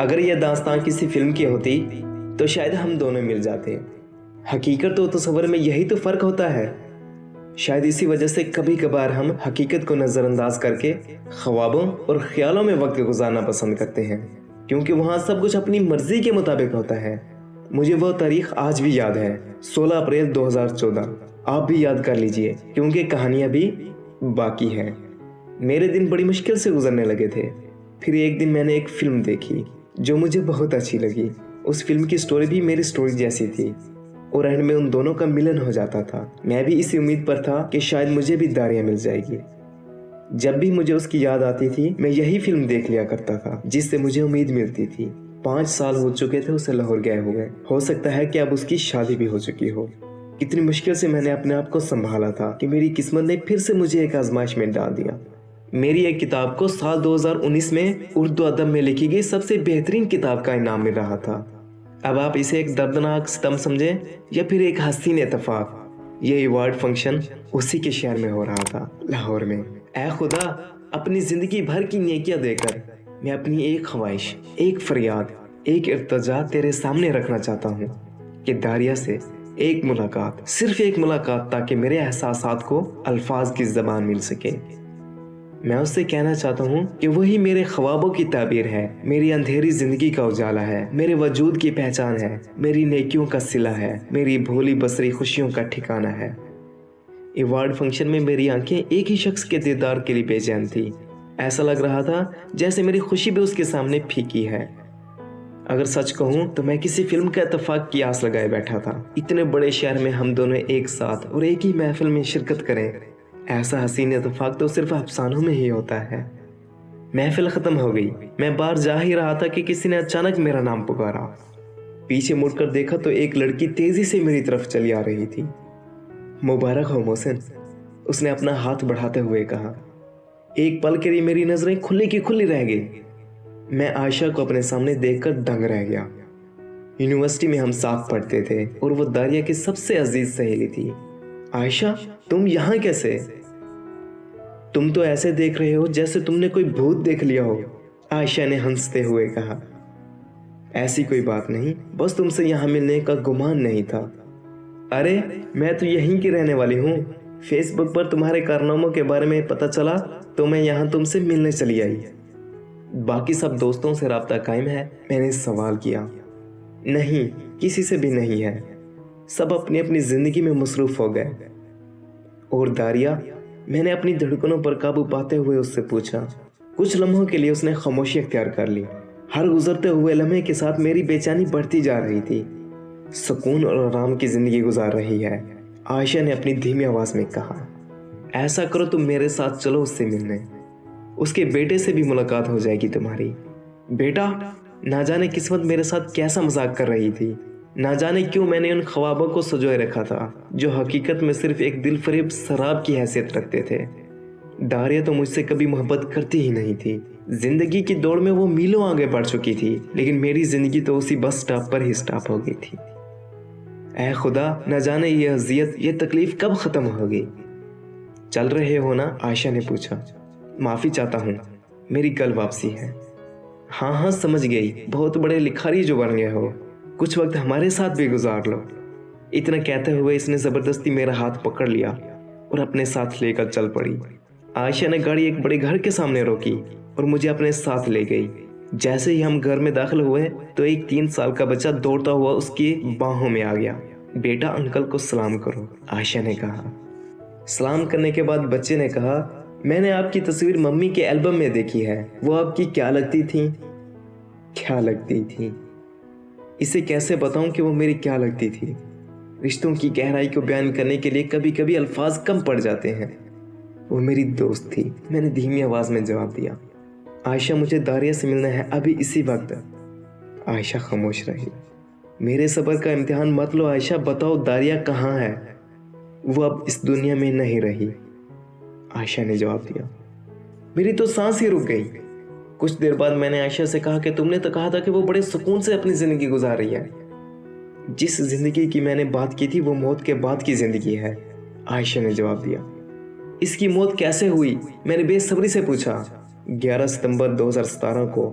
اگر یہ داستان کسی فلم کی ہوتی تو شاید ہم دونوں مل جاتے. حقیقت و تصور میں یہی تو فرق ہوتا ہے. شاید اسی وجہ سے کبھی کبھار ہم حقیقت کو نظر انداز کر کے خوابوں اور خیالوں میں وقت گزارنا پسند کرتے ہیں، کیونکہ وہاں سب کچھ اپنی مرضی کے مطابق ہوتا ہے. مجھے وہ تاریخ آج بھی یاد ہے، 16 اپریل 2014. آپ بھی یاد کر لیجئے کیونکہ کہانیاں بھی باقی ہیں. میرے دن بڑی مشکل سے گزرنے لگے تھے. پھر ایک دن میں نے ایک فلم دیکھی جو مجھے بہت اچھی لگی. اس فلم کی سٹوری بھی میری سٹوری جیسی تھی اور اینڈ میں ان دونوں کا ملن ہو جاتا تھا. میں بھی اسی امید پر تھا کہ شاید مجھے بھی داریاں مل جائے گی. جب بھی مجھے اس کی یاد آتی تھی میں یہی فلم دیکھ لیا کرتا تھا جس سے مجھے امید ملتی تھی. 5 سال ہو چکے تھے اسے لاہور گئے ہوئے. ہو سکتا ہے کہ اب اس کی شادی بھی ہو چکی ہو. کتنی مشکل سے میں نے اپنے آپ کو سنبھالا تھا کہ میری قسمت نے پھر سے مجھے ایک آزمائش میں ڈال دیا. میری ایک کتاب کو سال 2019 میں اردو ادب میں لکھی گئی سب سے بہترین کتاب کا انعام مل رہا تھا. اب آپ اسے ایک دردناک ستم سمجھیں یا پھر ایک حسین اتفاق. یہ ایوارڈ فنکشن اسی کے شہر میں ہو رہا تھا، لاہور میں. اے خدا، اپنی زندگی بھر کی نیکیاں دے کر میں اپنی ایک خواہش، ایک فریاد، ایک ارتجا تیرے سامنے رکھنا چاہتا ہوں کہ داریہ سے ایک ملاقات، صرف ایک ملاقات، تاکہ میرے احساسات کو الفاظ کی زبان مل سکے. میں اس سے کہنا چاہتا ہوں کہ وہی میرے خوابوں کی تعبیر ہے، میری اندھیری زندگی کا اجالا ہے، میرے وجود کی پہچان ہے، میری نیکیوں کا صلہ ہے، میری بھولی بسری خوشیوں کا ٹھکانہ ہے. ایوارڈ فنکشن میں میری آنکھیں ایک ہی شخص کے دیدار کے لیے بے چین تھی. ایسا لگ رہا تھا جیسے میری خوشی بھی اس کے سامنے پھیکی ہے. اگر سچ کہوں تو میں کسی فلم کا اتفاق کی آس لگائے بیٹھا تھا. اتنے بڑے شہر میں ہم دونوں ایک ساتھ اور ایک ہی محفل میں شرکت کریں، ایسا حسین اتفاق تو صرف افسانوں میں ہی ہوتا ہے. محفل ختم ہو گئی. میں باہر جا ہی رہا تھا کہ کسی نے اچانک میرا نام پکارا. پیچھے مڑ کر دیکھا تو ایک لڑکی تیزی سے میری طرف چلی آ رہی تھی. مبارک ہو محسن، اس نے اپنا ہاتھ بڑھاتے ہوئے کہا. ایک پل کے لیے میری نظریں کھلی کی کھلی رہ گئی. میں عائشہ کو اپنے سامنے دیکھ کر دنگ رہ گیا. یونیورسٹی میں ہم ساتھ پڑھتے تھے اور وہ داریہ کی سب سے عزیز سہیلی تھی. عائشہ، تم یہاں کیسے؟ تم تو ایسے دیکھ رہے ہو جیسے تم نے کوئی بھوت دیکھ لیا ہو، عائشہ نے ہنستے ہوئے کہا. ایسی کوئی بات نہیں، بس تم سے یہاں ملنے کا گمان نہیں تھا. ارے میں تو یہیں کی رہنے والی ہوں. فیس بک پر تمہارے کارناموں کے بارے میں پتہ چلا تو میں یہاں تم سے ملنے چلی آئی. باقی سب دوستوں سے رابطہ قائم ہے؟ میں نے سوال کیا. نہیں، کسی سے بھی نہیں ہے. سب اپنی اپنی زندگی میں مصروف ہو گئے. اور داریہ؟ میں نے اپنی دھڑکنوں پر قابو پاتے ہوئے اس سے پوچھا. کچھ لمحوں کے لیے اس نے خاموشی اختیار کر لی. ہر گزرتے ہوئے لمحے کے ساتھ میری بے چینی بڑھتی جا رہی تھی. سکون اور آرام کی زندگی گزار رہی ہے، عائشہ نے اپنی دھیمی آواز میں کہا. ایسا کرو تم میرے ساتھ چلو اس سے ملنے. اس کے بیٹے سے بھی ملاقات ہو جائے گی تمہاری. بیٹا؟ نہ جانے قسمت میرے ساتھ کیسا مذاق کر رہی تھی. نہ جانے کیوں میں نے ان خوابوں کو سجوئے رکھا تھا جو حقیقت میں صرف ایک دل فریب سراب کی حیثیت رکھتے تھے. داریہ تو مجھ سے کبھی محبت کرتی ہی نہیں تھی. زندگی کی دوڑ میں وہ میلوں آگے بڑھ چکی تھی، لیکن میری زندگی تو اسی بس سٹاپ پر ہی سٹاپ ہو گئی تھی. اے خدا، نہ جانے یہ اذیت، یہ تکلیف کب ختم ہوگی. چل رہے ہو نا؟ عائشہ نے پوچھا. معافی چاہتا ہوں، میری کل واپسی ہے. ہاں ہاں سمجھ گئی، بہت بڑے لکھاری جو بن گئے ہو، کچھ وقت ہمارے ساتھ بھی گزار لو. اتنا کہتے ہوئے اس نے زبردستی میرا ہاتھ پکڑ لیا اور اپنے ساتھ لے کر چل پڑی. عائشہ نے گاڑی ایک بڑے گھر کے سامنے روکی اور مجھے اپنے ساتھ لے گئی. جیسے ہی ہم گھر میں داخل ہوئے تو ایک 3 سال کا بچہ دوڑتا ہوا اس کی باہوں میں آ گیا. بیٹا، انکل کو سلام کرو، عائشہ نے کہا. سلام کرنے کے بعد بچے نے کہا، میں نے آپ کی تصویر ممی کے البم میں دیکھی ہے، وہ آپ کی کیا لگتی تھی؟ کیا لگتی تھی؟ اسے کیسے بتاؤں کہ وہ میری کیا لگتی تھی؟ رشتوں کی گہرائی کو بیان کرنے کے لیے کبھی کبھی الفاظ کم پڑ جاتے ہیں. وہ میری دوست تھی، میں نے دھیمی آواز میں جواب دیا. عائشہ، مجھے داریہ سے ملنا ہے ابھی اسی وقت. عائشہ خاموش رہی. میرے صبر کا امتحان مت لو عائشہ، بتاؤ داریہ کہاں ہے؟ وہ اب اس دنیا میں نہیں رہی، عائشہ نے جواب دیا. میری تو سانس ہی رک گئی. کچھ دیر بعد میں نے عائشہ سے کہا کہ تم نے تو کہا تھا کہ وہ بڑے سکون سے اپنی زندگی گزار رہی ہے. جس زندگی کی میں نے بات کی تھی وہ موت کے بعد کی زندگی ہے، عائشہ نے جواب دیا. اس کی موت کیسے ہوئی؟ میں نے بے صبری سے پوچھا. 11 ستمبر 2017 کو